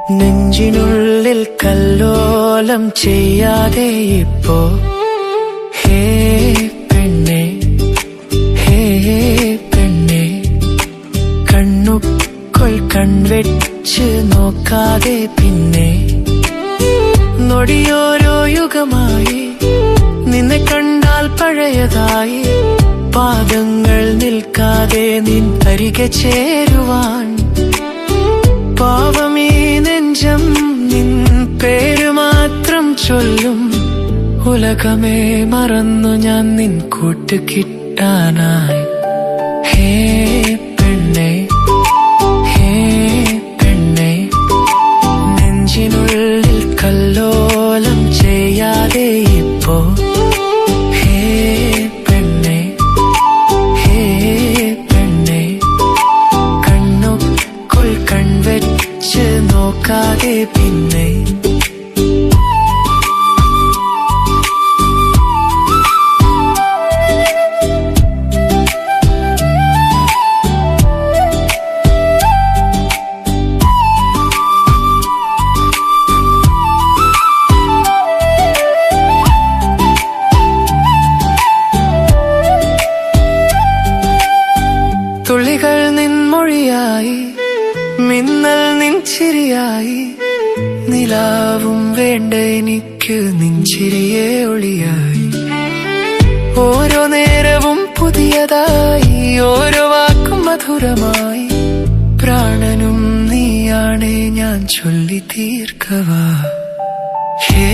നെഞ്ചിനുള്ളിൽ കല്ലോലം ചെയ്യാതെ ഇപ്പോ ഹേ പെണ്ണേ, ഹേ പെണ്ണേ, കണ്ണുക്കൊൾ കൺവെച്ച് നോക്കാതെ പിന്നെ നൊടിയോരോ യുഗമായി നിന്നെ കണ്ടാൽ പഴയതായി പാദങ്ങൾ നിൽക്കാതെ നിൻ അരികെ ചേരുവാൻ പാവമീ നെഞ്ചം നിൻ പേര് മാത്രം ചൊല്ലും ഉലകമേ മറന്നു ഞാൻ നിൻ കൂട്ട് കിട്ടാനായി ഹേ പെണ്ണേ, ഹേ പെണ്ണേ, നെഞ്ചിനുള്ളിൽ കല്ലോലം ചെയ്യാതെ ഇപ്പോ ഹേ പെണ്ണേ, ഹേ പെണ്ണേ, കണ്ണുക്കൊൾ കൺവെച്ച് നോക്കാതെ പിന്നെ തുള്ളികൾ നിൻ മൊഴിയായി മിന്നൽ നിൻ ചിരിയായി നിലാവും വേണ്ട എനിക്ക് നിൻ ചിരിയെ ഒളിയായി ഓരോ നേരവും പുതിയതായി ഓരോ വാക്കും മധുരമായി പ്രാണനും നീയാണേ ഞാൻ ചൊല്ലി തീർക്കവാ ഹേ